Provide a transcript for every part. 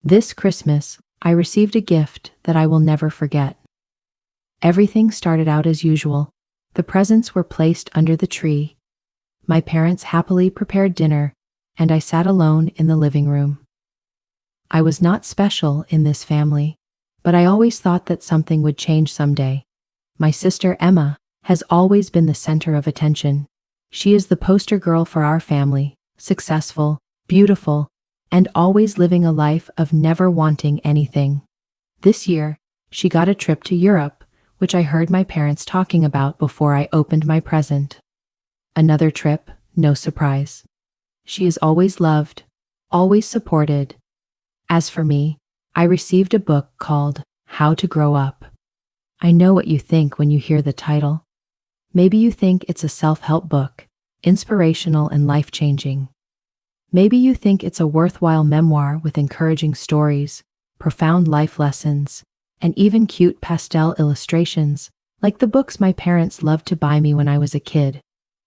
This Christmas, I received a gift that I will never forget. Everything started out as usual. The presents were placed under the tree. My parents happily prepared dinner, and I sat alone in the living room. I was not special in this family, but I always thought that something would change someday. My sister Emma has always been the center of attention. She is the poster girl for our family, successful, beautiful, and always living a life of never wanting anything. This year, she got a trip to Europe, which I heard my parents talking about before I opened my present. Another trip, no surprise. She is always loved, always supported. As for me, I received a book called How to Grow Up. I know what you think when you hear the title. Maybe you think it's a self-help book, inspirational and life-changing. Maybe you think it's a worthwhile memoir with encouraging stories, profound life lessons, and even cute pastel illustrations, like the books my parents loved to buy me when I was a kid.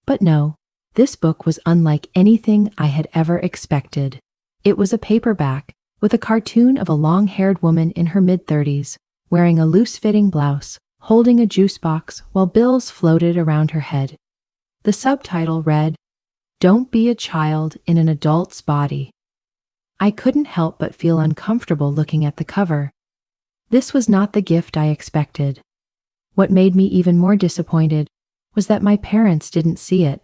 But no, this book was unlike anything I had ever expected. It was a paperback with a cartoon of a long-haired woman in her mid-30s, wearing a loose-fitting blouse, holding a juice box while bills floated around her head. The subtitle read, "Don't be a child in an adult's body." I couldn't help but feel uncomfortable looking at the cover. This was not the gift I expected. What made me even more disappointed was that my parents didn't see it.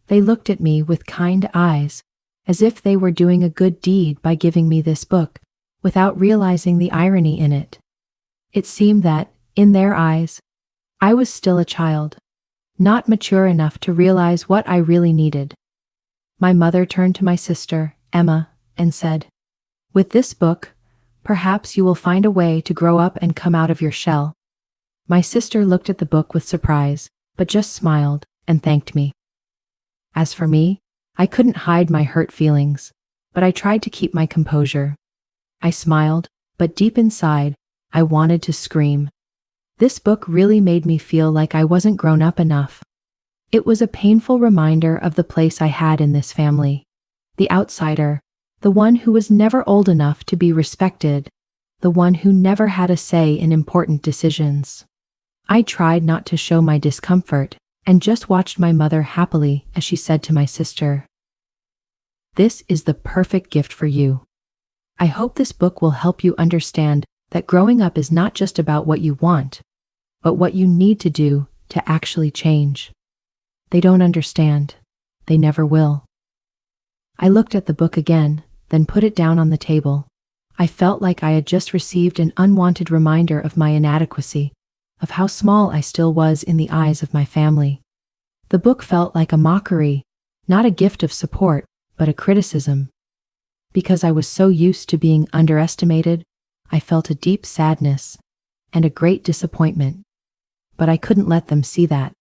They looked at me with kind eyes, as if they were doing a good deed by giving me this book, without realizing the irony in it. It seemed that, in their eyes, I was still a child, not mature enough to realize what I really needed. My mother turned to my sister, Emma, and said, "With this book, perhaps you will find a way to grow up and come out of your shell." My sister looked at the book with surprise, but just smiled and thanked me. As for me, I couldn't hide my hurt feelings, but I tried to keep my composure. I smiled, but deep inside, I wanted to scream. This book really made me feel like I wasn't grown up enough. It was a painful reminder of the place I had in this family. The outsider, the one who was never old enough to be respected, the one who never had a say in important decisions. I tried not to show my discomfort and just watched my mother happily as she said to my sister, "This is the perfect gift for you. I hope this book will help you understand that growing up is not just about what you want, but what you need to do to actually change." They don't understand. They never will. I looked at the book again, then put it down on the table. I felt like I had just received an unwanted reminder of my inadequacy, of how small I still was in the eyes of my family. The book felt like a mockery, not a gift of support, but a criticism. Because I was so used to being underestimated, I felt a deep sadness and a great disappointment. But I couldn't let them see that.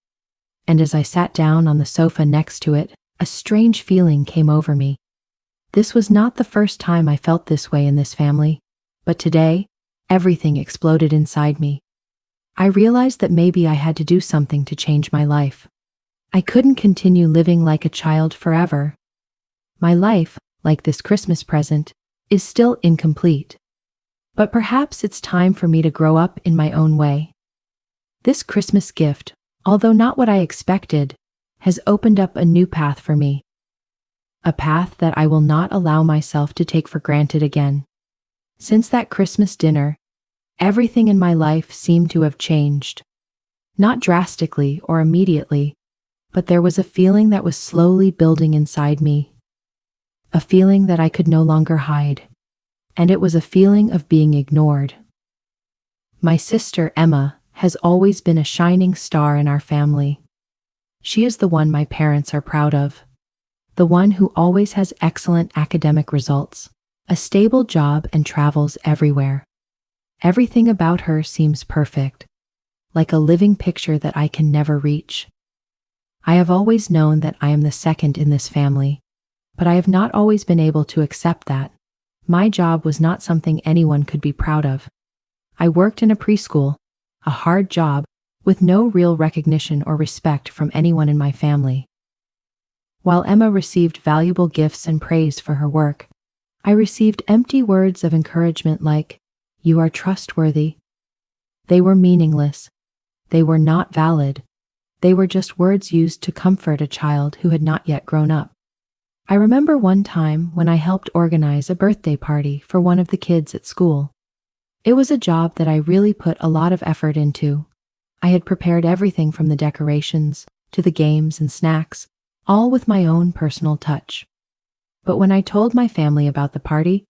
And as I sat down on the sofa next to it, a strange feeling came over me. This was not the first time I felt this way in this family, but today, everything exploded inside me. I realized that maybe I had to do something to change my life. I couldn't continue living like a child forever. My life, like this Christmas present, is still incomplete. But perhaps it's time for me to grow up in my own way. This Christmas gift, although not what I expected, has opened up a new path for me. A path that I will not allow myself to take for granted again. Since that Christmas dinner, everything in my life seemed to have changed. Not drastically or immediately, but there was a feeling that was slowly building inside me. A feeling that I could no longer hide. And it was a feeling of being ignored. My sister Emma has always been a shining star in our family. She is the one my parents are proud of. The one who always has excellent academic results, a stable job, and travels everywhere. Everything about her seems perfect, like a living picture that I can never reach. I have always known that I am the second in this family, but I have not always been able to accept that. My job was not something anyone could be proud of. I worked in a preschool, a hard job, with no real recognition or respect from anyone in my family. While Emma received valuable gifts and praise for her work, I received empty words of encouragement like, "You are trustworthy." They were meaningless. They were not valid. They were just words used to comfort a child who had not yet grown up. I remember one time when I helped organize a birthday party for one of the kids at school. It was a job that I really put a lot of effort into. I had prepared everything from the decorations to the games and snacks, all with my own personal touch. But when I told my family about the party,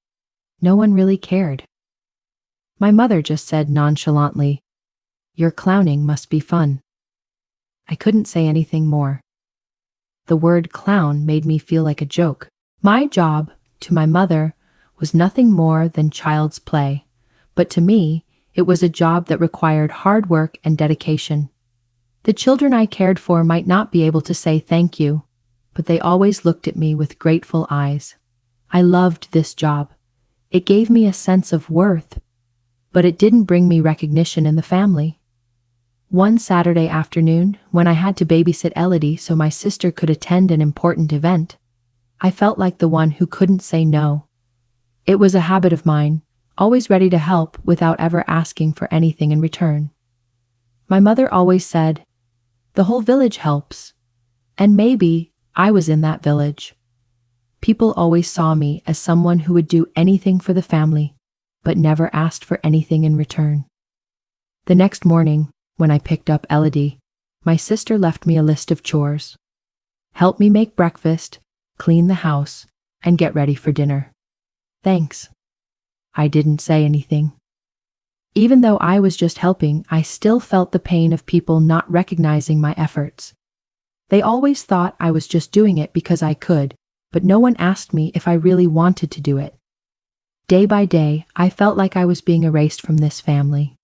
no one really cared. My mother just said nonchalantly, "Your clowning must be fun." I couldn't say anything more. The word clown made me feel like a joke. My job, to my mother, was nothing more than child's play, but to me, it was a job that required hard work and dedication. The children I cared for might not be able to say thank you, but they always looked at me with grateful eyes. I loved this job. It gave me a sense of worth, but it didn't bring me recognition in the family. One Saturday afternoon, when I had to babysit Elodie so my sister could attend an important event, I felt like the one who couldn't say no. It was a habit of mine, always ready to help without ever asking for anything in return. My mother always said, "The whole village helps." And maybe I was in that village. People always saw me as someone who would do anything for the family, but never asked for anything in return. The next morning, when I picked up Elodie, my sister left me a list of chores. Help me make breakfast, clean the house, and get ready for dinner. Thanks. I didn't say anything. Even though I was just helping, I still felt the pain of people not recognizing my efforts. They always thought I was just doing it because I could, but no one asked me if I really wanted to do it. Day by day, I felt like I was being erased from this family.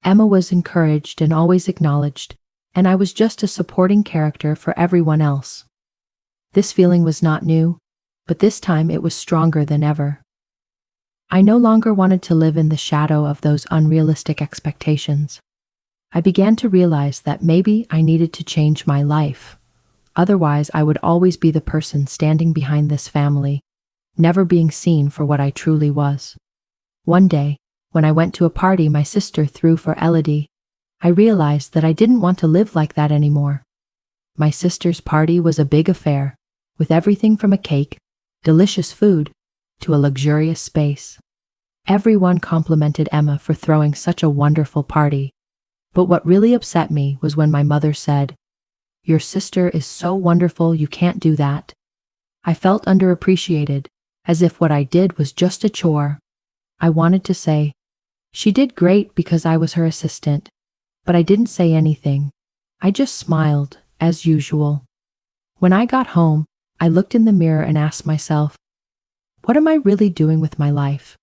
Emma was encouraged and always acknowledged, and I was just a supporting character for everyone else. This feeling was not new, but this time it was stronger than ever. I no longer wanted to live in the shadow of those unrealistic expectations. I began to realize that maybe I needed to change my life. Otherwise, I would always be the person standing behind this family, never being seen for what I truly was. One day, when I went to a party my sister threw for Elodie, I realized that I didn't want to live like that anymore. My sister's party was a big affair, with everything from a cake, delicious food, to a luxurious space. Everyone complimented Emma for throwing such a wonderful party. But what really upset me was when my mother said, "Your sister is so wonderful, you can't do that." I felt underappreciated, as if what I did was just a chore. I wanted to say, "She did great," because I was her assistant, but I didn't say anything. I just smiled, as usual. When I got home, I looked in the mirror and asked myself, what am I really doing with my life?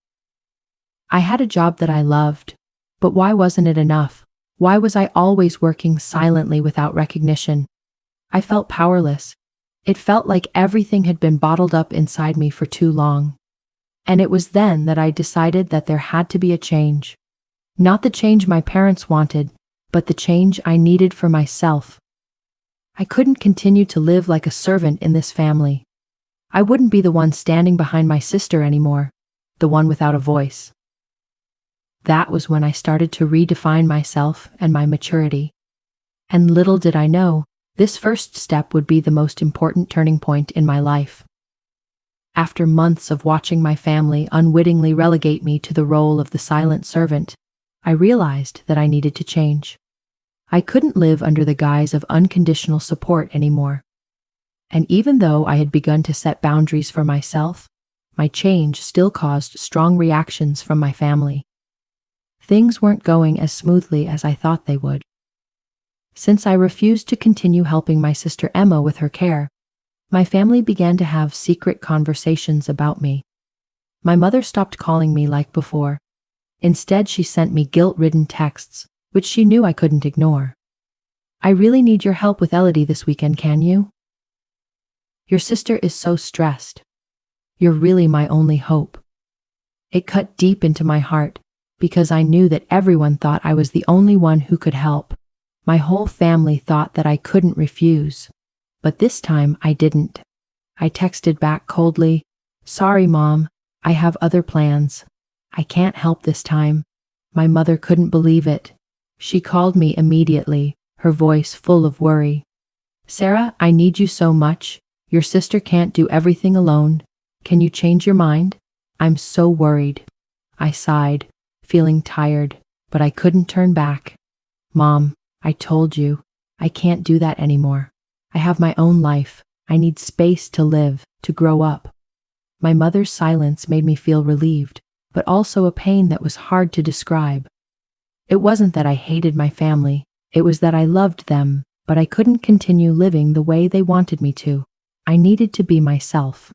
I had a job that I loved, but why wasn't it enough? Why was I always working silently without recognition? I felt powerless. It felt like everything had been bottled up inside me for too long. And it was then that I decided that there had to be a change. Not the change my parents wanted, but the change I needed for myself. I couldn't continue to live like a servant in this family. I wouldn't be the one standing behind my sister anymore, the one without a voice. That was when I started to redefine myself and my maturity. And little did I know, this first step would be the most important turning point in my life. After months of watching my family unwittingly relegate me to the role of the silent servant, I realized that I needed to change. I couldn't live under the guise of unconditional support anymore. And even though I had begun to set boundaries for myself, my change still caused strong reactions from my family. Things weren't going as smoothly as I thought they would. Since I refused to continue helping my sister Emma with her care, my family began to have secret conversations about me. My mother stopped calling me like before. Instead, she sent me guilt-ridden texts, which she knew I couldn't ignore. "I really need your help with Elodie this weekend, can you? Your sister is so stressed. You're really my only hope." It cut deep into my heart, because I knew that everyone thought I was the only one who could help. My whole family thought that I couldn't refuse. But this time I didn't. I texted back coldly, Sorry, Mom. I have other plans. I can't help this time. My mother couldn't believe it. She called me immediately, her voice full of worry. Sarah, I need you so much. Your sister can't do everything alone. Can you change your mind? I'm so worried. I sighed, feeling tired, but I couldn't turn back. Mom, I told you, I can't do that anymore. I have my own life. I need space to live, to grow up. My mother's silence made me feel relieved, but also a pain that was hard to describe. It wasn't that I hated my family, it was that I loved them, but I couldn't continue living the way they wanted me to. I needed to be myself.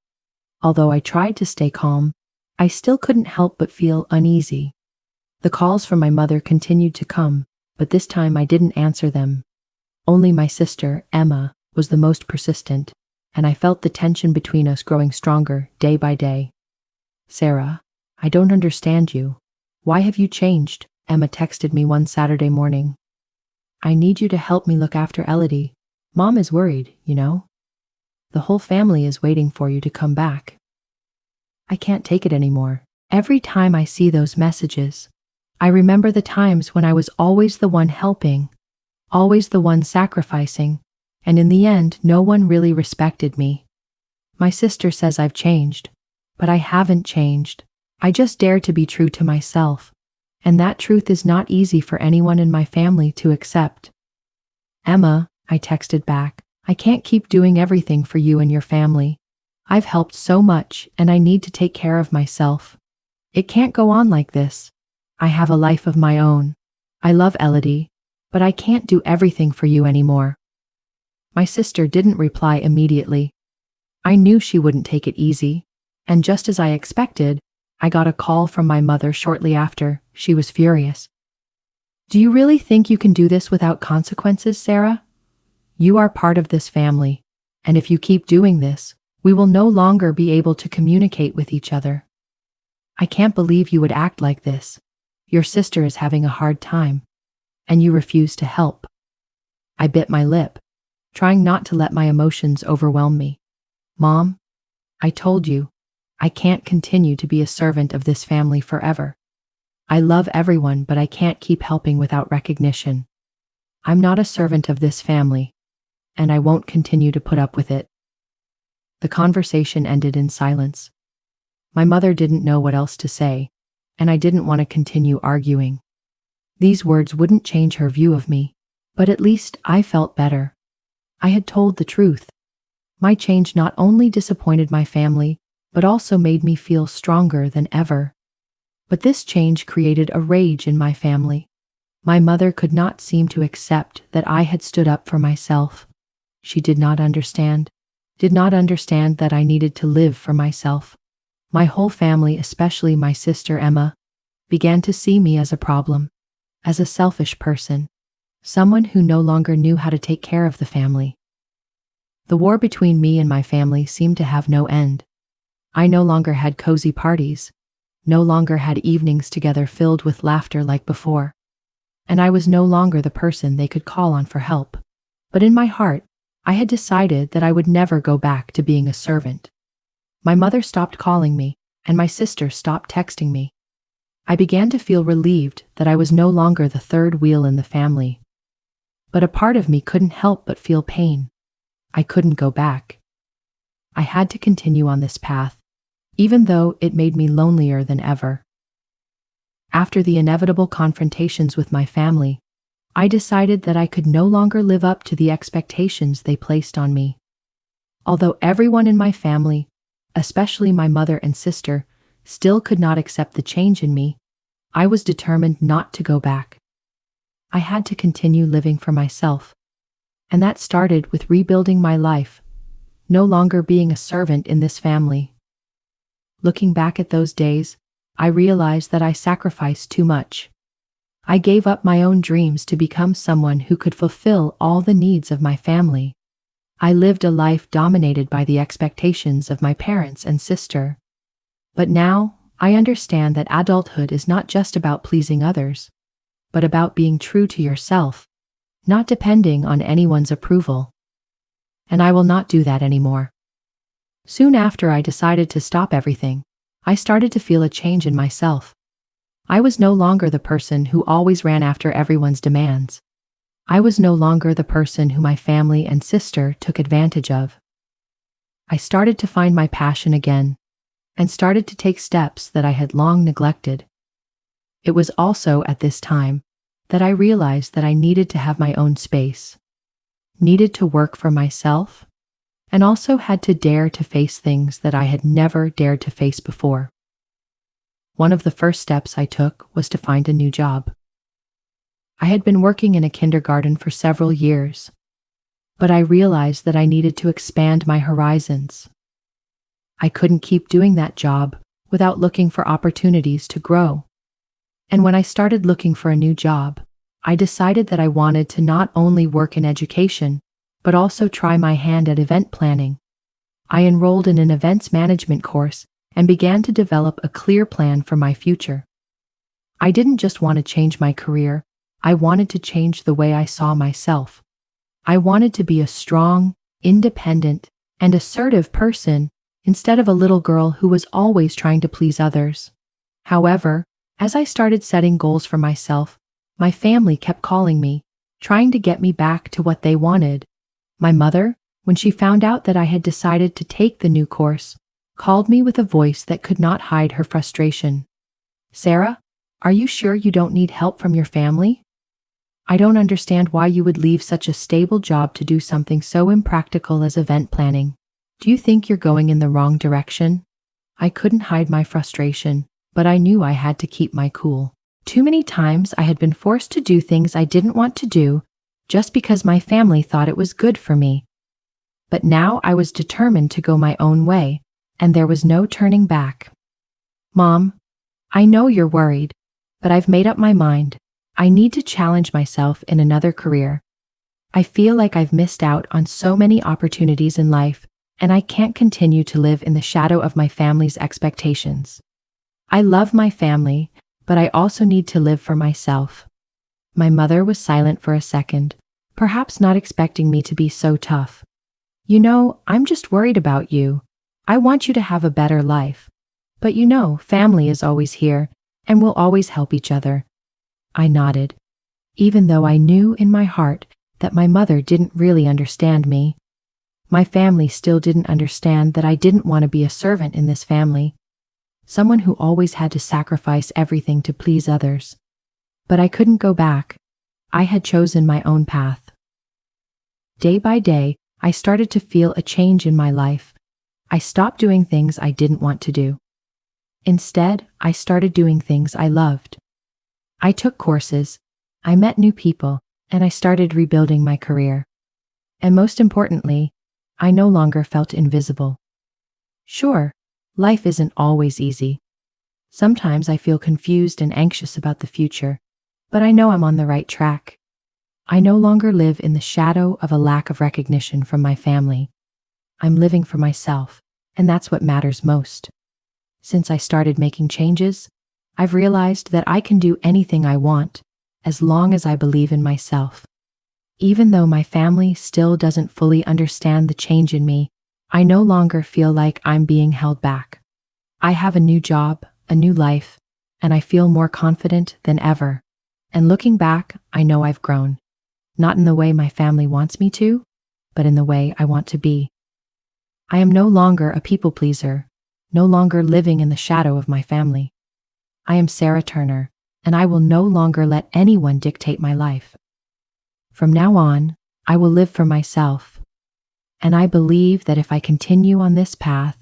Although I tried to stay calm, I still couldn't help but feel uneasy. The calls from my mother continued to come, but this time I didn't answer them. Only my sister, Emma, was the most persistent, and I felt the tension between us growing stronger day by day. Sarah, I don't understand you. Why have you changed? Emma texted me one Saturday morning. I need you to help me look after Elodie. Mom is worried, you know. The whole family is waiting for you to come back. I can't take it anymore. Every time I see those messages, I remember the times when I was always the one helping, always the one sacrificing, and in the end, no one really respected me. My sister says I've changed, but I haven't changed. I just dare to be true to myself, and that truth is not easy for anyone in my family to accept. Emma, I texted back, I can't keep doing everything for you and your family. I've helped so much, and I need to take care of myself. It can't go on like this. I have a life of my own. I love Elodie, but I can't do everything for you anymore. My sister didn't reply immediately. I knew she wouldn't take it easy, and just as I expected, I got a call from my mother shortly after. She was furious. Do you really think you can do this without consequences, Sarah? You are part of this family, and if you keep doing this, we will no longer be able to communicate with each other. I can't believe you would act like this. Your sister is having a hard time, and you refuse to help. I bit my lip, trying not to let my emotions overwhelm me. Mom, I told you, I can't continue to be a servant of this family forever. I love everyone, but I can't keep helping without recognition. I'm not a servant of this family, and I won't continue to put up with it. The conversation ended in silence. My mother didn't know what else to say, and I didn't want to continue arguing. These words wouldn't change her view of me, but at least I felt better. I had told the truth. My change not only disappointed my family, but also made me feel stronger than ever. But this change created a rage in my family. My mother could not seem to accept that I had stood up for myself. She did not understand that I needed to live for myself. My whole family, especially my sister Emma, began to see me as a problem, as a selfish person, someone who no longer knew how to take care of the family. The war between me and my family seemed to have no end. I no longer had cozy parties, no longer had evenings together filled with laughter like before, and I was no longer the person they could call on for help. But in my heart, I had decided that I would never go back to being a servant. My mother stopped calling me, and my sister stopped texting me. I began to feel relieved that I was no longer the third wheel in the family. But a part of me couldn't help but feel pain. I couldn't go back. I had to continue on this path, even though it made me lonelier than ever. After the inevitable confrontations with my family, I decided that I could no longer live up to the expectations they placed on me. Although everyone in my family, especially my mother and sister, still could not accept the change in me, I was determined not to go back. I had to continue living for myself, and that started with rebuilding my life, no longer being a servant in this family. Looking back at those days, I realized that I sacrificed too much. I gave up my own dreams to become someone who could fulfill all the needs of my family. I lived a life dominated by the expectations of my parents and sister. But now, I understand that adulthood is not just about pleasing others, but about being true to yourself, not depending on anyone's approval. And I will not do that anymore. Soon after I decided to stop everything, I started to feel a change in myself. I was no longer the person who always ran after everyone's demands. I was no longer the person who my family and sister took advantage of. I started to find my passion again and started to take steps that I had long neglected. It was also at this time that I realized that I needed to have my own space, needed to work for myself, and also had to dare to face things that I had never dared to face before. One of the first steps I took was to find a new job. I had been working in a kindergarten for several years, but I realized that I needed to expand my horizons. I couldn't keep doing that job without looking for opportunities to grow. And when I started looking for a new job, I decided that I wanted to not only work in education, but also try my hand at event planning. I enrolled in an events management course and began to develop a clear plan for my future. I didn't just want to change my career, I wanted to change the way I saw myself. I wanted to be a strong, independent, and assertive person instead of a little girl who was always trying to please others. However, as I started setting goals for myself, my family kept calling me, trying to get me back to what they wanted. My mother, when she found out that I had decided to take the new course, called me with a voice that could not hide her frustration. "Sarah, are you sure you don't need help from your family? I don't understand why you would leave such a stable job to do something so impractical as event planning. Do you think you're going in the wrong direction?" I couldn't hide my frustration, but I knew I had to keep my cool. Too many times I had been forced to do things I didn't want to do just because my family thought it was good for me. But now I was determined to go my own way, and there was no turning back. "Mom, I know you're worried, but I've made up my mind. I need to challenge myself in another career. I feel like I've missed out on so many opportunities in life, and I can't continue to live in the shadow of my family's expectations. I love my family, but I also need to live for myself." My mother was silent for a second, perhaps not expecting me to be so tough. "You know, I'm just worried about you. I want you to have a better life. But you know, family is always here, and we'll always help each other." I nodded, even though I knew in my heart that my mother didn't really understand me. My family still didn't understand that I didn't want to be a servant in this family, someone who always had to sacrifice everything to please others. But I couldn't go back. I had chosen my own path. Day by day, I started to feel a change in my life. I stopped doing things I didn't want to do. Instead, I started doing things I loved. I took courses, I met new people, and I started rebuilding my career. And most importantly, I no longer felt invisible. Sure, life isn't always easy. Sometimes I feel confused and anxious about the future, but I know I'm on the right track. I no longer live in the shadow of a lack of recognition from my family. I'm living for myself, and that's what matters most. Since I started making changes, I've realized that I can do anything I want, as long as I believe in myself. Even though my family still doesn't fully understand the change in me, I no longer feel like I'm being held back. I have a new job, a new life, and I feel more confident than ever. And looking back, I know I've grown. Not in the way my family wants me to, but in the way I want to be. I am no longer a people pleaser, no longer living in the shadow of my family. I am Sarah Turner, and I will no longer let anyone dictate my life. From now on, I will live for myself, and I believe that if I continue on this path,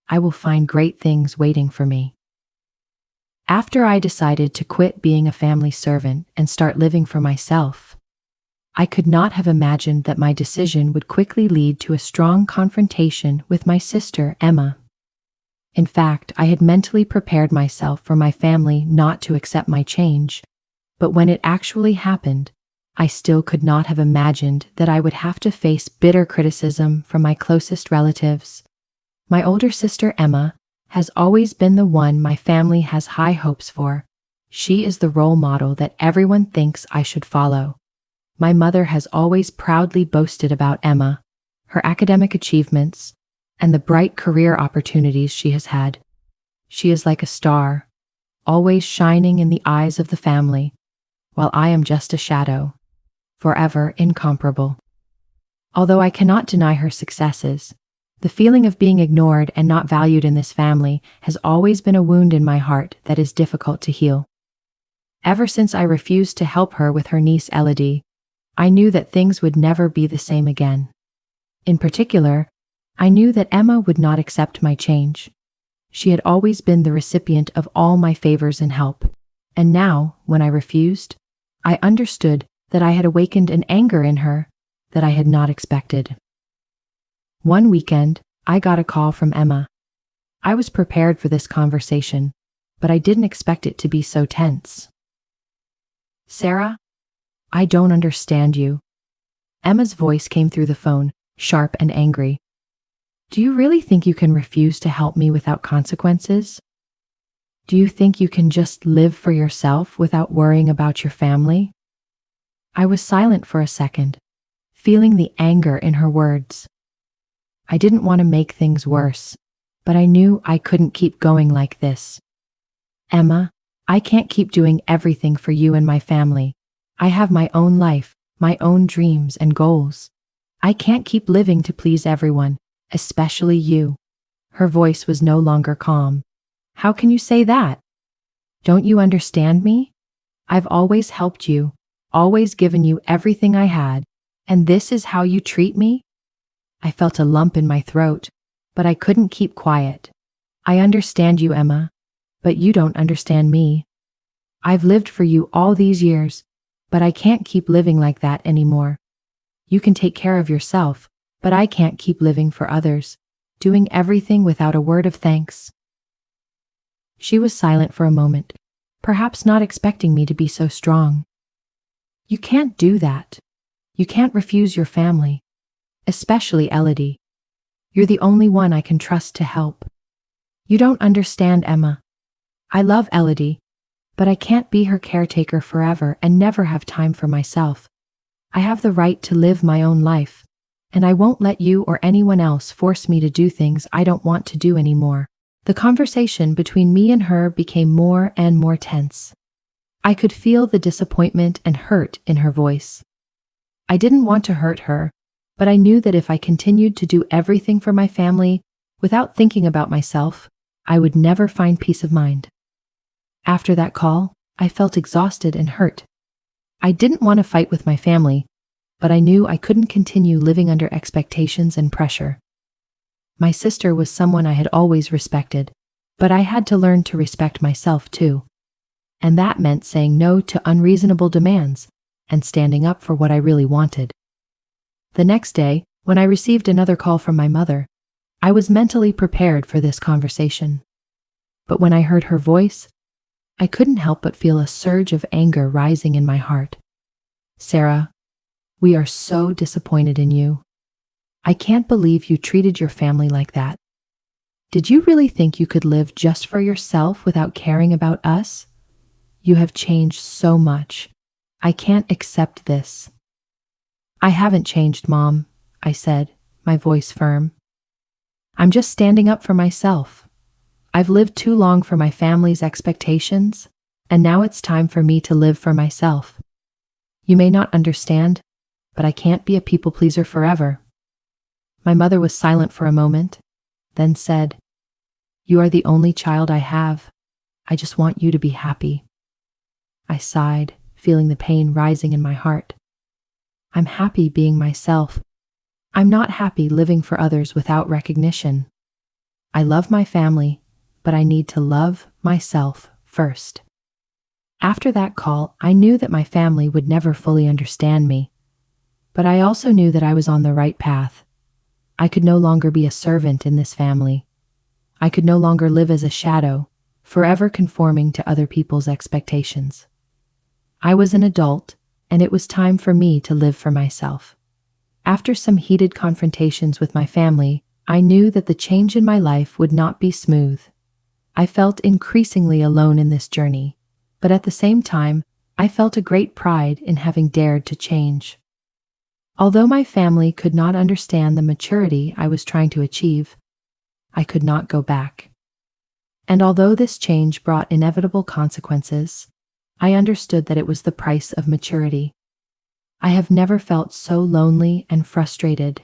I will find great things waiting for me. After I decided to quit being a family servant and start living for myself, I could not have imagined that my decision would quickly lead to a strong confrontation with my sister, Emma. In fact, I had mentally prepared myself for my family not to accept my change, but when it actually happened, I still could not have imagined that I would have to face bitter criticism from my closest relatives. My older sister, Emma, has always been the one my family has high hopes for. She is the role model that everyone thinks I should follow. My mother has always proudly boasted about Emma, her academic achievements, and the bright career opportunities she has had. She is like a star, always shining in the eyes of the family, while I am just a shadow, forever incomparable. Although I cannot deny her successes, the feeling of being ignored and not valued in this family has always been a wound in my heart that is difficult to heal. Ever since I refused to help her with her niece Elodie, I knew that things would never be the same again. In particular, I knew that Emma would not accept my change. She had always been the recipient of all my favors and help, and now, when I refused, I understood that I had awakened an anger in her that I had not expected. One weekend, I got a call from Emma. I was prepared for this conversation, but I didn't expect it to be so tense. "Sarah, I don't understand you." Emma's voice came through the phone, sharp and angry. "Do you really think you can refuse to help me without consequences? Do you think you can just live for yourself without worrying about your family?" I was silent for a second, feeling the anger in her words. I didn't want to make things worse, but I knew I couldn't keep going like this. "Emma, I can't keep doing everything for you and my family. I have my own life, my own dreams and goals. I can't keep living to please everyone, especially you." Her voice was no longer calm. "How can you say that? Don't you understand me? I've always helped you, always given you everything I had, and this is how you treat me?" I felt a lump in my throat, but I couldn't keep quiet. "I understand you, Emma, but you don't understand me. I've lived for you all these years, but I can't keep living like that anymore. You can take care of yourself, but I can't keep living for others, doing everything without a word of thanks." She was silent for a moment, perhaps not expecting me to be so strong. "You can't do that. You can't refuse your family, especially Elodie. You're the only one I can trust to help. You don't understand, Emma. I love Elodie, but I can't be her caretaker forever and never have time for myself. I have the right to live my own life, and I won't let you or anyone else force me to do things I don't want to do anymore." The conversation between me and her became more and more tense. I could feel the disappointment and hurt in her voice. I didn't want to hurt her, but I knew that if I continued to do everything for my family without thinking about myself, I would never find peace of mind. After that call, I felt exhausted and hurt. I didn't want to fight with my family, but I knew I couldn't continue living under expectations and pressure. My sister was someone I had always respected, but I had to learn to respect myself too. And that meant saying no to unreasonable demands and standing up for what I really wanted. The next day, when I received another call from my mother, I was mentally prepared for this conversation. But when I heard her voice, I couldn't help but feel a surge of anger rising in my heart. "Sarah, we are so disappointed in you. I can't believe you treated your family like that. Did you really think you could live just for yourself without caring about us? You have changed so much. I can't accept this." "I haven't changed, Mom," I said, my voice firm. "I'm just standing up for myself. I've lived too long for my family's expectations, and now it's time for me to live for myself. You may not understand, but I can't be a people pleaser forever." My mother was silent for a moment, then said, "You are the only child I have. I just want you to be happy." I sighed, feeling the pain rising in my heart. I'm happy being myself. I'm not happy living for others without recognition. I love my family, but I need to love myself first. After that call, I knew that my family would never fully understand me, but I also knew that I was on the right path. I could no longer be a servant in this family. I could no longer live as a shadow, forever conforming to other people's expectations. I was an adult, and it was time for me to live for myself. After some heated confrontations with my family, I knew that the change in my life would not be smooth. I felt increasingly alone in this journey, but at the same time, I felt a great pride in having dared to change. Although my family could not understand the maturity I was trying to achieve, I could not go back. And although this change brought inevitable consequences, I understood that it was the price of maturity. I have never felt so lonely and frustrated.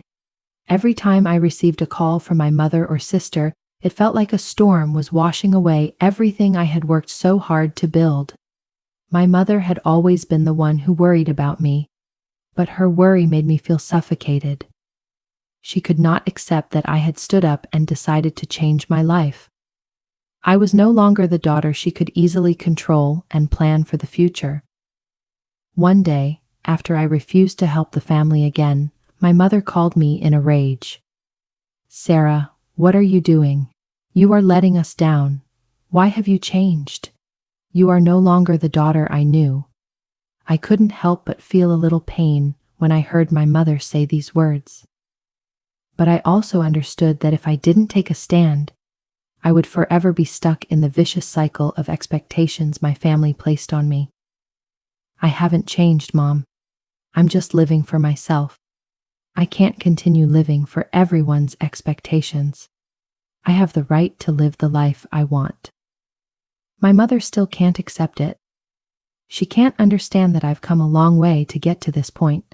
Every time I received a call from my mother or sister, it felt like a storm was washing away everything I had worked so hard to build. My mother had always been the one who worried about me, but her worry made me feel suffocated. She could not accept that I had stood up and decided to change my life. I was no longer the daughter she could easily control and plan for the future. One day, after I refused to help the family again, my mother called me in a rage. "Sarah, what are you doing? You are letting us down. Why have you changed? You are no longer the daughter I knew." I couldn't help but feel a little pain when I heard my mother say these words. But I also understood that if I didn't take a stand, I would forever be stuck in the vicious cycle of expectations my family placed on me. "I haven't changed, Mom. I'm just living for myself. I can't continue living for everyone's expectations. I have the right to live the life I want." My mother still can't accept it. She can't understand that I've come a long way to get to this point.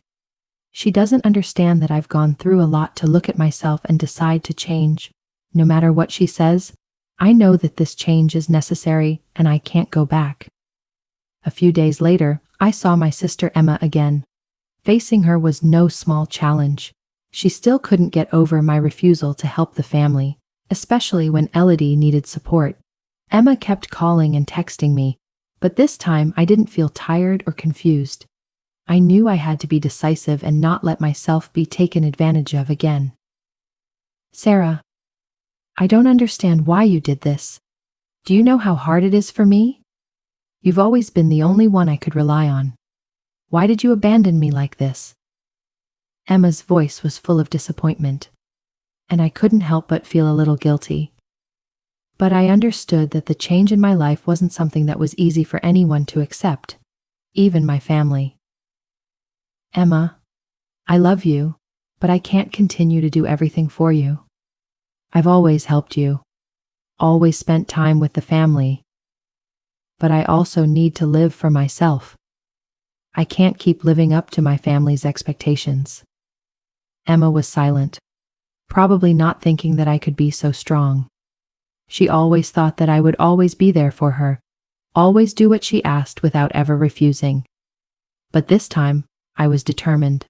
She doesn't understand that I've gone through a lot to look at myself and decide to change. No matter what she says, I know that this change is necessary and I can't go back. A few days later, I saw my sister Emma again. Facing her was no small challenge. She still couldn't get over my refusal to help the family, especially when Elodie needed support. Emma kept calling and texting me, but this time I didn't feel tired or confused. I knew I had to be decisive and not let myself be taken advantage of again. "Sarah, I don't understand why you did this. Do you know how hard it is for me? You've always been the only one I could rely on. Why did you abandon me like this?" Emma's voice was full of disappointment, and I couldn't help but feel a little guilty. But I understood that the change in my life wasn't something that was easy for anyone to accept, even my family. "Emma, I love you, but I can't continue to do everything for you. I've always helped you, always spent time with the family, but I also need to live for myself. I can't keep living up to my family's expectations." Emma was silent, probably not thinking that I could be so strong. She always thought that I would always be there for her, always do what she asked without ever refusing. But this time, I was determined.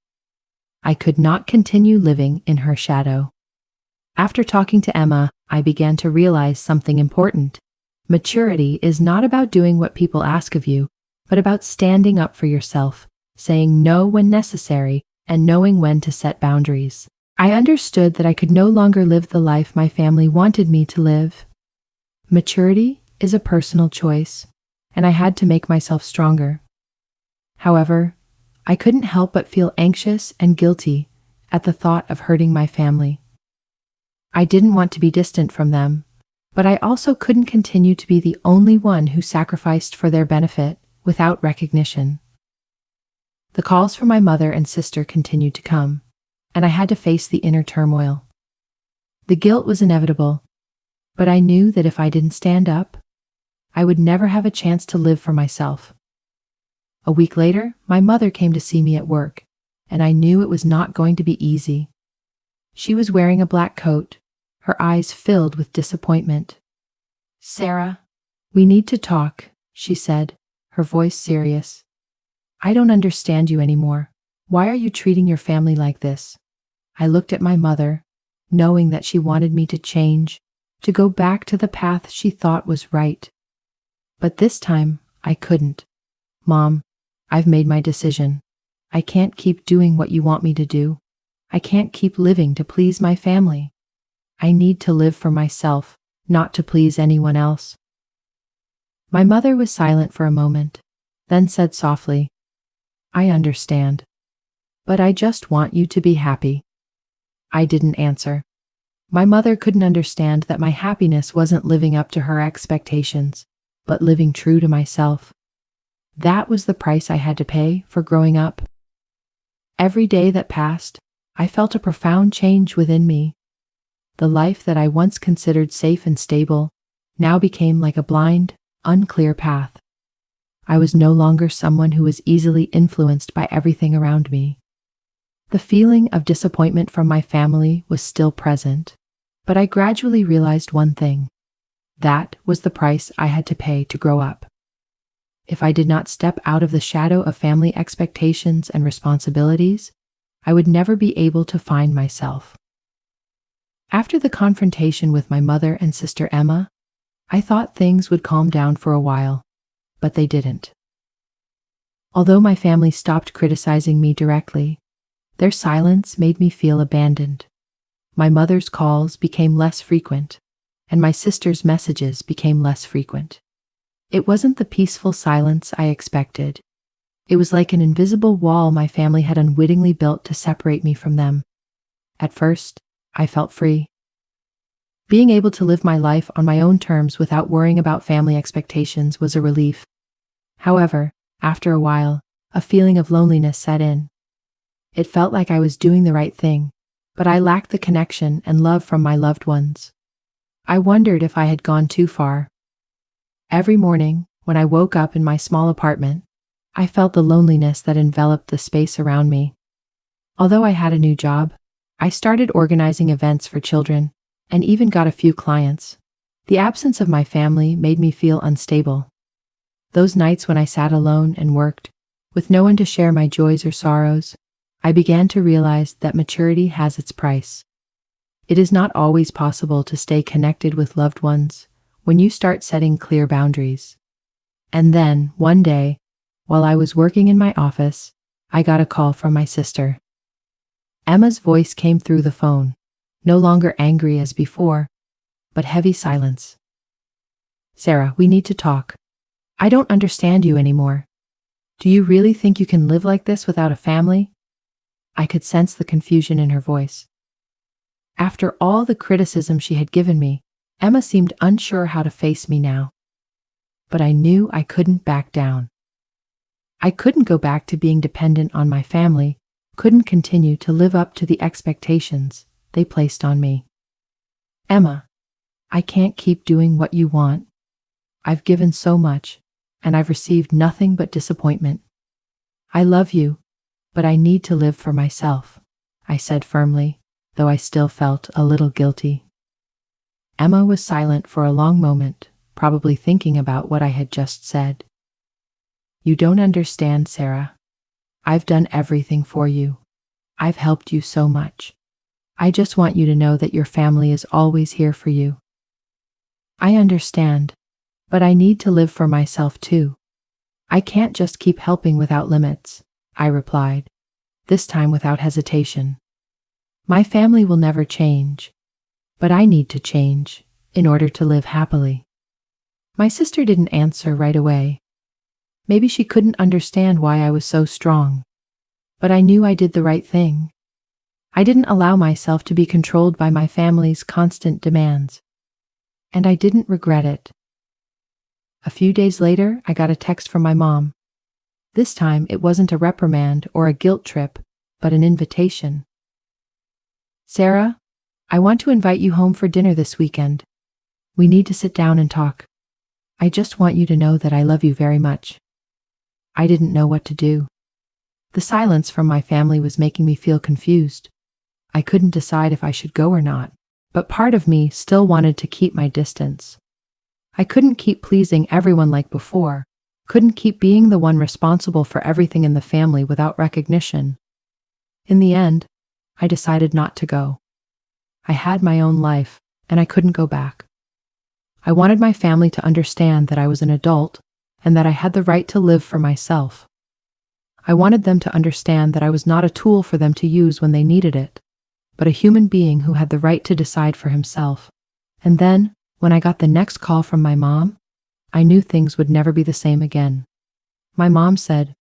I could not continue living in her shadow. After talking to Emma, I began to realize something important. Maturity is not about doing what people ask of you, but about standing up for yourself, saying no when necessary, and knowing when to set boundaries. I understood that I could no longer live the life my family wanted me to live. Maturity is a personal choice, and I had to make myself stronger. However, I couldn't help but feel anxious and guilty at the thought of hurting my family. I didn't want to be distant from them, but I also couldn't continue to be the only one who sacrificed for their benefit without recognition. The calls from my mother and sister continued to come, and I had to face the inner turmoil. The guilt was inevitable, but I knew that if I didn't stand up, I would never have a chance to live for myself. A week later, my mother came to see me at work, and I knew it was not going to be easy. She was wearing a black coat, her eyes filled with disappointment. "Sarah, we need to talk," she said, her voice serious. "I don't understand you anymore. Why are you treating your family like this?" I looked at my mother, knowing that she wanted me to change, to go back to the path she thought was right. But this time, I couldn't. "Mom, I've made my decision. I can't keep doing what you want me to do. I can't keep living to please my family. I need to live for myself, not to please anyone else." My mother was silent for a moment, then said softly, "I understand, but I just want you to be happy." I didn't answer. My mother couldn't understand that my happiness wasn't living up to her expectations, but living true to myself. That was the price I had to pay for growing up. Every day that passed, I felt a profound change within me. The life that I once considered safe and stable now became like a blind, unclear path. I was no longer someone who was easily influenced by everything around me. The feeling of disappointment from my family was still present, but I gradually realized one thing. That was the price I had to pay to grow up. If I did not step out of the shadow of family expectations and responsibilities, I would never be able to find myself. After the confrontation with my mother and sister Emma, I thought things would calm down for a while, but they didn't. Although my family stopped criticizing me directly, their silence made me feel abandoned. My mother's calls became less frequent, and my sister's messages became less frequent. It wasn't the peaceful silence I expected. It was like an invisible wall my family had unwittingly built to separate me from them. At first, I felt free. Being able to live my life on my own terms without worrying about family expectations was a relief. However, after a while, a feeling of loneliness set in. It felt like I was doing the right thing, but I lacked the connection and love from my loved ones. I wondered if I had gone too far. Every morning, when I woke up in my small apartment, I felt the loneliness that enveloped the space around me. Although I had a new job, I started organizing events for children and even got a few clients. The absence of my family made me feel unstable. Those nights when I sat alone and worked, with no one to share my joys or sorrows, I began to realize that maturity has its price. It is not always possible to stay connected with loved ones when you start setting clear boundaries. And then, one day, while I was working in my office, I got a call from my sister. Emma's voice came through the phone, no longer angry as before, but heavy silence. "Sarah, we need to talk. I don't understand you anymore. Do you really think you can live like this without a family?" I could sense the confusion in her voice. After all the criticism she had given me, Emma seemed unsure how to face me now. But I knew I couldn't back down. I couldn't go back to being dependent on my family, couldn't continue to live up to the expectations they placed on me. "Emma, I can't keep doing what you want. I've given so much, and I've received nothing but disappointment. I love you, but I need to live for myself," I said firmly, though I still felt a little guilty. Emma was silent for a long moment, probably thinking about what I had just said. "You don't understand, Sarah. I've done everything for you. I've helped you so much. I just want you to know that your family is always here for you." "I understand, but I need to live for myself too. I can't just keep helping without limits," I replied, this time without hesitation. "My family will never change, but I need to change in order to live happily." My sister didn't answer right away. Maybe she couldn't understand why I was so strong, but I knew I did the right thing. I didn't allow myself to be controlled by my family's constant demands, and I didn't regret it. A few days later, I got a text from my mom. This time, it wasn't a reprimand or a guilt trip, but an invitation. "Sarah, I want to invite you home for dinner this weekend. We need to sit down and talk. I just want you to know that I love you very much." I didn't know what to do. The silence from my family was making me feel confused. I couldn't decide if I should go or not, but part of me still wanted to keep my distance. I couldn't keep pleasing everyone like before, couldn't keep being the one responsible for everything in the family without recognition. In the end, I decided not to go. I had my own life, and I couldn't go back. I wanted my family to understand that I was an adult and that I had the right to live for myself. I wanted them to understand that I was not a tool for them to use when they needed it, but a human being who had the right to decide for himself. And then, when I got the next call from my mom, I knew things would never be the same again. My mom said,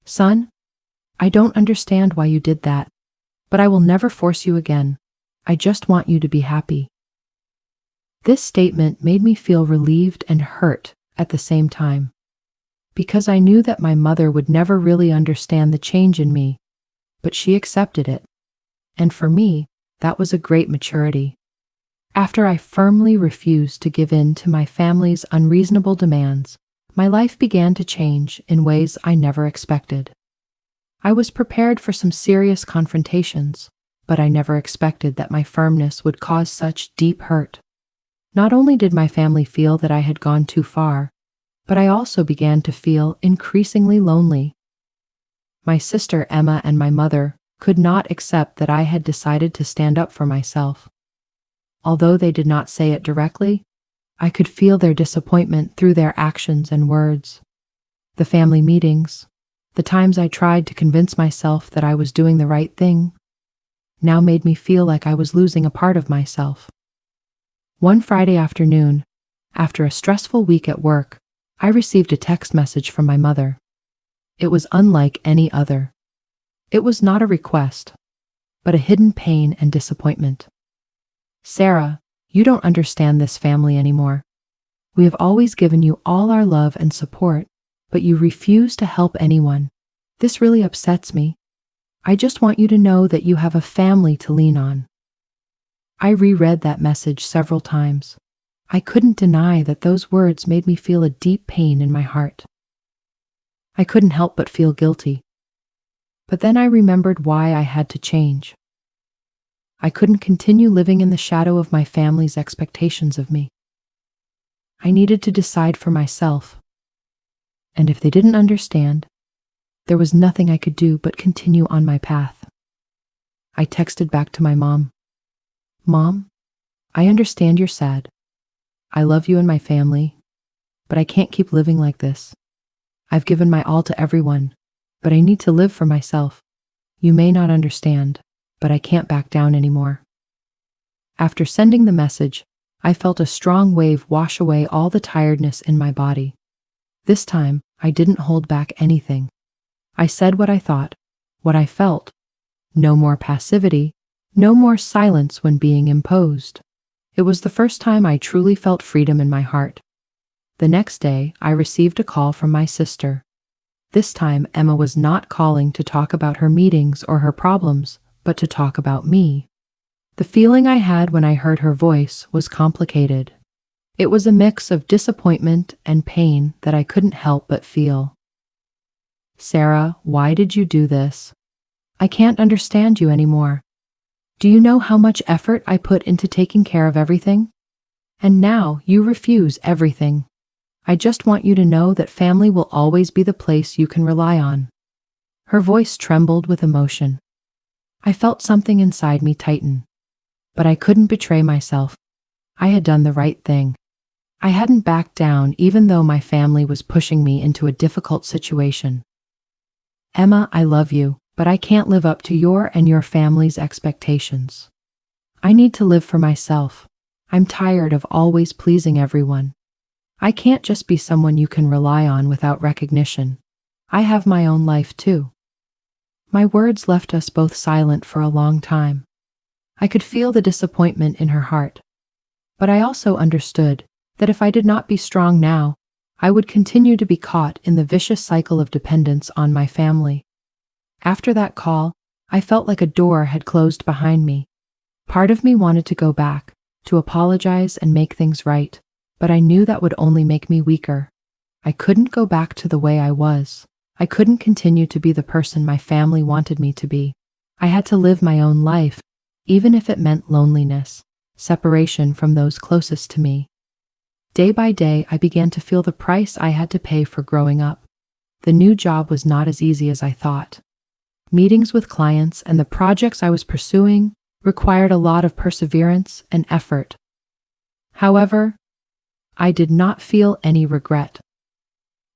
"Son, I don't understand why you did that, but I will never force you again. I just want you to be happy." This statement made me feel relieved and hurt at the same time, because I knew that my mother would never really understand the change in me, but she accepted it. And for me, that was a great maturity. After I firmly refused to give in to my family's unreasonable demands, my life began to change in ways I never expected. I was prepared for some serious confrontations, but I never expected that my firmness would cause such deep hurt. Not only did my family feel that I had gone too far, but I also began to feel increasingly lonely. My sister Emma and my mother could not accept that I had decided to stand up for myself. Although they did not say it directly, I could feel their disappointment through their actions and words. The family meetings, the times I tried to convince myself that I was doing the right thing, now made me feel like I was losing a part of myself. One Friday afternoon, after a stressful week at work, I received a text message from my mother. It was unlike any other. It was not a request, but a hidden pain and disappointment. "Sarah, you don't understand this family anymore. We have always given you all our love and support, but you refuse to help anyone. This really upsets me. I just want you to know that you have a family to lean on." I reread that message several times. I couldn't deny that those words made me feel a deep pain in my heart. I couldn't help but feel guilty. But then I remembered why I had to change. I couldn't continue living in the shadow of my family's expectations of me. I needed to decide for myself. And if they didn't understand, there was nothing I could do but continue on my path. I texted back to my mom. "Mom, I understand you're sad. I love you and my family, but I can't keep living like this. I've given my all to everyone, but I need to live for myself. You may not understand, but I can't back down anymore." After sending the message, I felt a strong wave wash away all the tiredness in my body. This time, I didn't hold back anything. I said what I thought, what I felt. No more passivity, no more silence when being imposed. It was the first time I truly felt freedom in my heart. The next day, I received a call from my sister. This time, Emma was not calling to talk about her meetings or her problems, but to talk about me. The feeling I had when I heard her voice was complicated. It was a mix of disappointment and pain that I couldn't help but feel. "Sarah, why did you do this? I can't understand you anymore. Do you know how much effort I put into taking care of everything? And now you refuse everything. I just want you to know that family will always be the place you can rely on." Her voice trembled with emotion. I felt something inside me tighten. But I couldn't betray myself. I had done the right thing. I hadn't backed down even though my family was pushing me into a difficult situation. "Emma, I love you, but I can't live up to your and your family's expectations. I need to live for myself. I'm tired of always pleasing everyone. I can't just be someone you can rely on without recognition. I have my own life too." My words left us both silent for a long time. I could feel the disappointment in her heart. But I also understood that if I did not be strong now, I would continue to be caught in the vicious cycle of dependence on my family. After that call, I felt like a door had closed behind me. Part of me wanted to go back, to apologize and make things right, but I knew that would only make me weaker. I couldn't go back to the way I was. I couldn't continue to be the person my family wanted me to be. I had to live my own life, even if it meant loneliness, separation from those closest to me. Day by day, I began to feel the price I had to pay for growing up. The new job was not as easy as I thought. Meetings with clients and the projects I was pursuing required a lot of perseverance and effort. However, I did not feel any regret.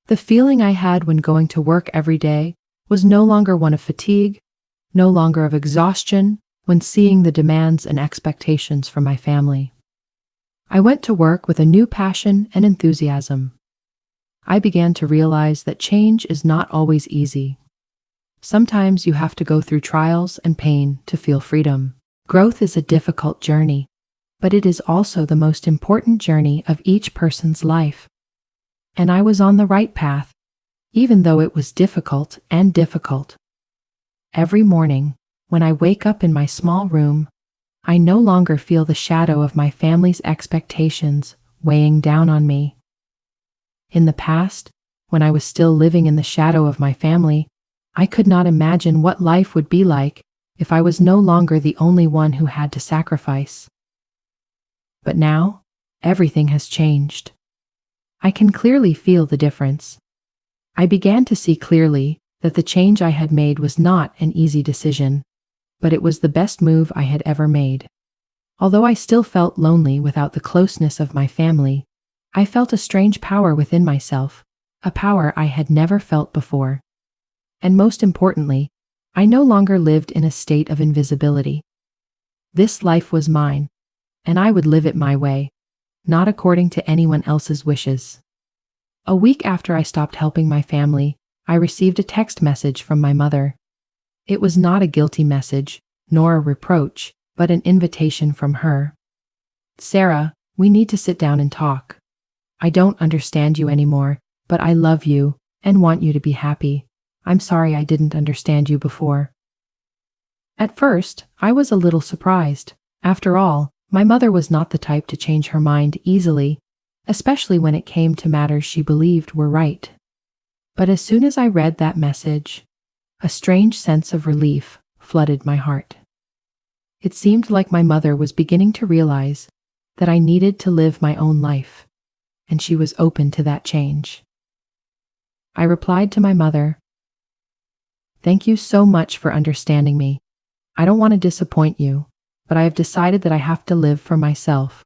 The feeling I had when going to work every day was no longer one of fatigue, no longer of exhaustion when seeing the demands and expectations from my family. I went to work with a new passion and enthusiasm. I began to realize that change is not always easy. Sometimes you have to go through trials and pain to feel freedom. Growth is a difficult journey, but it is also the most important journey of each person's life. And I was on the right path, even though it was difficult. Every morning, when I wake up in my small room, I no longer feel the shadow of my family's expectations weighing down on me. In the past, when I was still living in the shadow of my family, I could not imagine what life would be like if I was no longer the only one who had to sacrifice. But now, everything has changed. I can clearly feel the difference. I began to see clearly that the change I had made was not an easy decision, but it was the best move I had ever made. Although I still felt lonely without the closeness of my family, I felt a strange power within myself, a power I had never felt before. And most importantly, I no longer lived in a state of invisibility. This life was mine, and I would live it my way, not according to anyone else's wishes. A week after I stopped helping my family, I received a text message from my mother. It was not a guilty message, nor a reproach, but an invitation from her. "Sarah, we need to sit down and talk. I don't understand you anymore, but I love you and want you to be happy. I'm sorry I didn't understand you before." At first, I was a little surprised. After all, my mother was not the type to change her mind easily, especially when it came to matters she believed were right. But as soon as I read that message, a strange sense of relief flooded my heart. It seemed like my mother was beginning to realize that I needed to live my own life, and she was open to that change. I replied to my mother, "Thank you so much for understanding me. I don't want to disappoint you, but I have decided that I have to live for myself.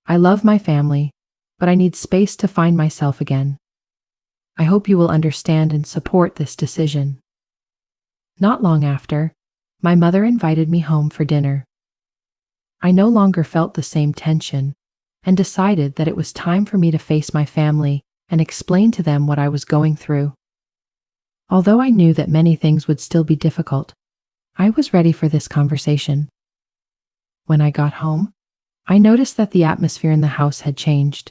I love my family, but I need space to find myself again. I hope you will understand and support this decision." Not long after, my mother invited me home for dinner. I no longer felt the same tension and decided that it was time for me to face my family and explain to them what I was going through. Although I knew that many things would still be difficult, I was ready for this conversation. When I got home, I noticed that the atmosphere in the house had changed.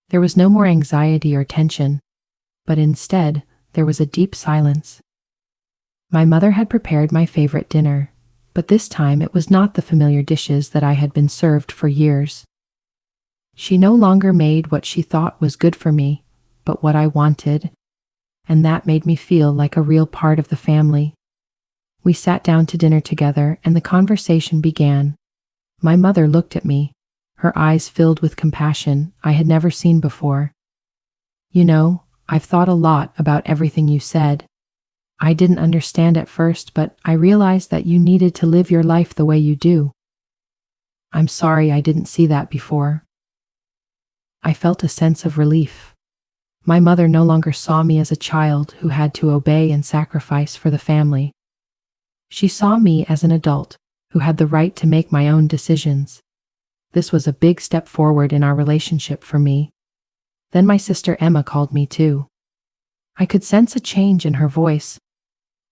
There was no more anxiety or tension, but instead, there was a deep silence. My mother had prepared my favorite dinner, but this time it was not the familiar dishes that I had been served for years. She no longer made what she thought was good for me, but what I wanted, and that made me feel like a real part of the family. We sat down to dinner together and the conversation began. My mother looked at me, her eyes filled with compassion I had never seen before. "You know, I've thought a lot about everything you said. I didn't understand at first, but I realized that you needed to live your life the way you do. I'm sorry I didn't see that before." I felt a sense of relief. My mother no longer saw me as a child who had to obey and sacrifice for the family. She saw me as an adult who had the right to make my own decisions. This was a big step forward in our relationship for me. Then my sister Emma called me too. I could sense a change in her voice.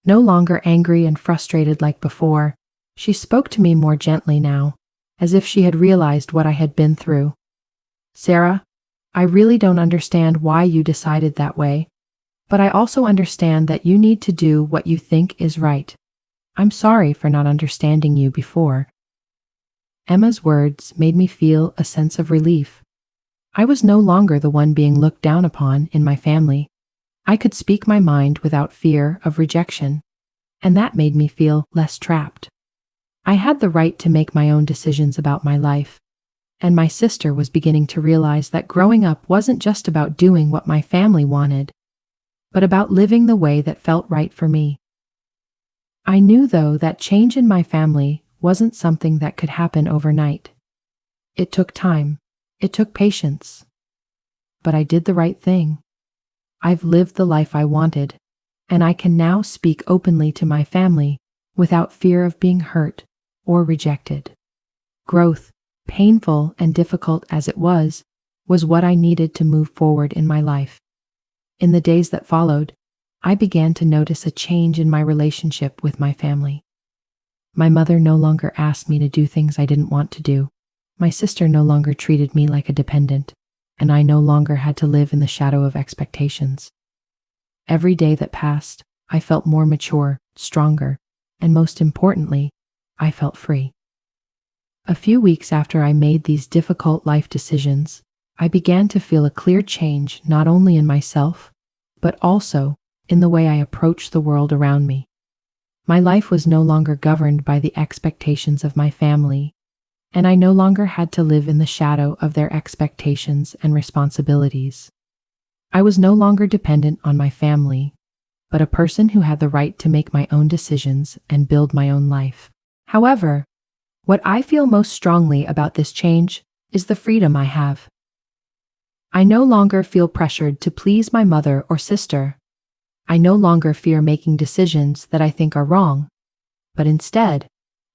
No longer angry and frustrated like before, she spoke to me more gently now, as if she had realized what I had been through. "Sarah, I really don't understand why you decided that way, but I also understand that you need to do what you think is right. I'm sorry for not understanding you before." Emma's words made me feel a sense of relief. I was no longer the one being looked down upon in my family. I could speak my mind without fear of rejection, and that made me feel less trapped. I had the right to make my own decisions about my life, and my sister was beginning to realize that growing up wasn't just about doing what my family wanted, but about living the way that felt right for me. I knew, though, that change in my family wasn't something that could happen overnight. It took time. It took patience. But I did the right thing. I've lived the life I wanted, and I can now speak openly to my family without fear of being hurt or rejected. Growth, painful and difficult as it was what I needed to move forward in my life. In the days that followed, I began to notice a change in my relationship with my family. My mother no longer asked me to do things I didn't want to do. My sister no longer treated me like a dependent, and I no longer had to live in the shadow of expectations. Every day that passed, I felt more mature, stronger, and most importantly, I felt free. A few weeks after I made these difficult life decisions, I began to feel a clear change not only in myself, but also in the way I approached the world around me. My life was no longer governed by the expectations of my family, and I no longer had to live in the shadow of their expectations and responsibilities. I was no longer dependent on my family, but a person who had the right to make my own decisions and build my own life. However, what I feel most strongly about this change is the freedom I have. I no longer feel pressured to please my mother or sister. I no longer fear making decisions that I think are wrong, but instead,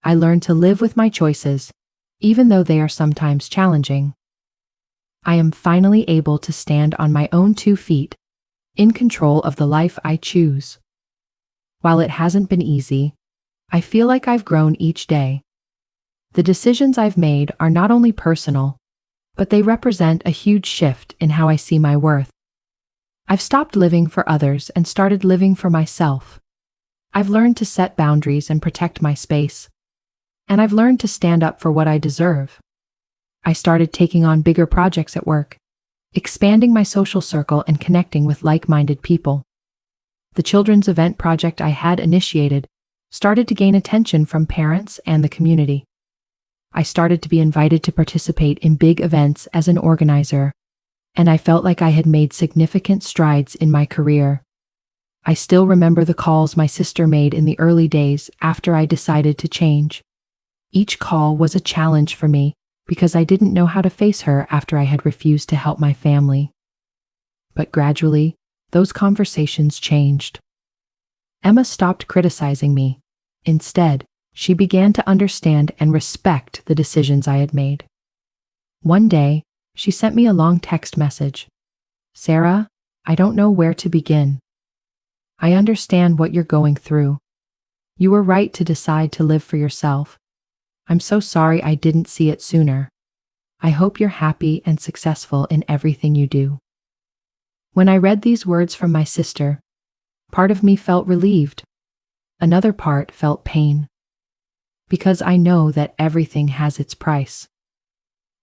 I learn to live with my choices, even though they are sometimes challenging. I am finally able to stand on my own 2 feet, in control of the life I choose. While it hasn't been easy, I feel like I've grown each day. The decisions I've made are not only personal, but they represent a huge shift in how I see my worth. I've stopped living for others and started living for myself. I've learned to set boundaries and protect my space. And I've learned to stand up for what I deserve. I started taking on bigger projects at work, expanding my social circle and connecting with like-minded people. The children's event project I had initiated started to gain attention from parents and the community. I started to be invited to participate in big events as an organizer, and I felt like I had made significant strides in my career. I still remember the calls my sister made in the early days after I decided to change. Each call was a challenge for me because I didn't know how to face her after I had refused to help my family. But gradually, those conversations changed. Emma stopped criticizing me. Instead, she began to understand and respect the decisions I had made. One day, she sent me a long text message. "Sarah, I don't know where to begin. I understand what you're going through. You were right to decide to live for yourself. I'm so sorry I didn't see it sooner. I hope you're happy and successful in everything you do." When I read these words from my sister, part of me felt relieved. Another part felt pain. Because I know that everything has its price.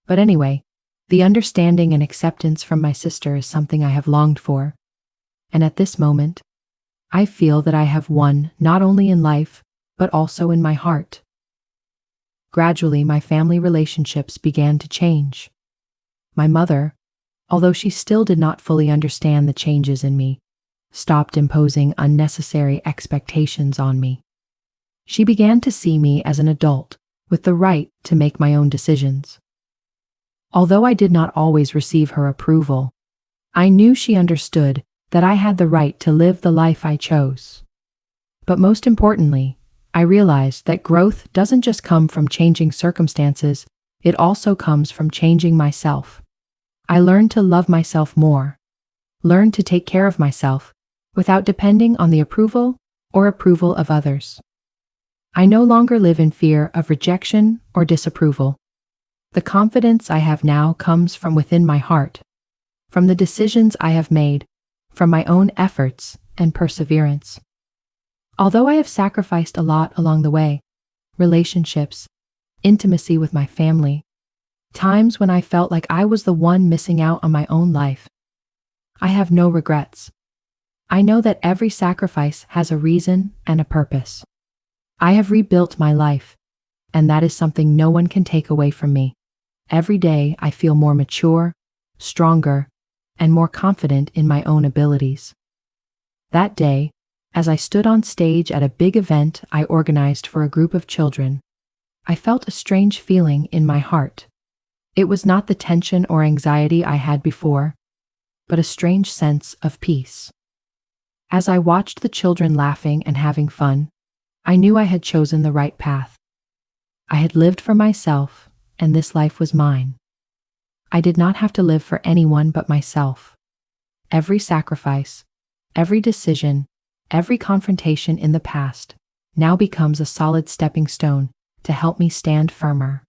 But anyway, the understanding and acceptance from my sister is something I have longed for. And at this moment, I feel that I have won not only in life, but also in my heart. Gradually, my family relationships began to change. My mother, although she still did not fully understand the changes in me, stopped imposing unnecessary expectations on me. She began to see me as an adult with the right to make my own decisions. Although I did not always receive her approval, I knew she understood that I had the right to live the life I chose. But most importantly, I realized that growth doesn't just come from changing circumstances, it also comes from changing myself. I learned to love myself more, learned to take care of myself without depending on the approval of others. I no longer live in fear of rejection or disapproval. The confidence I have now comes from within my heart, from the decisions I have made, from my own efforts and perseverance. Although I have sacrificed a lot along the way, relationships, intimacy with my family, times when I felt like I was the one missing out on my own life, I have no regrets. I know that every sacrifice has a reason and a purpose. I have rebuilt my life, and that is something no one can take away from me. Every day I feel more mature, stronger, and more confident in my own abilities. That day, as I stood on stage at a big event I organized for a group of children, I felt a strange feeling in my heart. It was not the tension or anxiety I had before, but a strange sense of peace. As I watched the children laughing and having fun, I knew I had chosen the right path. I had lived for myself, and this life was mine. I did not have to live for anyone but myself. Every sacrifice, every decision, every confrontation in the past now becomes a solid stepping stone to help me stand firmer.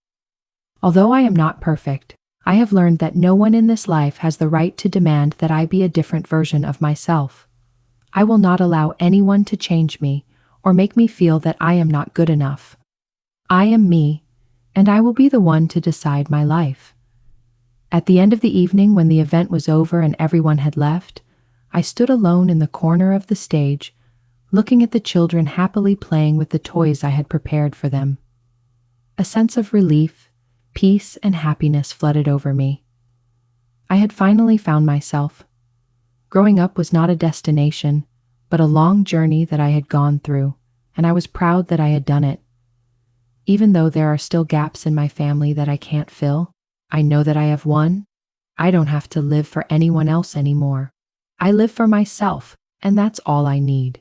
Although I am not perfect, I have learned that no one in this life has the right to demand that I be a different version of myself. I will not allow anyone to change me or make me feel that I am not good enough. I am me, and I will be the one to decide my life. At the end of the evening, when the event was over and everyone had left, I stood alone in the corner of the stage, looking at the children happily playing with the toys I had prepared for them. A sense of relief, peace, and happiness flooded over me. I had finally found myself. Growing up was not a destination, but a long journey that I had gone through, and I was proud that I had done it. Even though there are still gaps in my family that I can't fill, I know that I have won. I don't have to live for anyone else anymore. I live for myself, and that's all I need.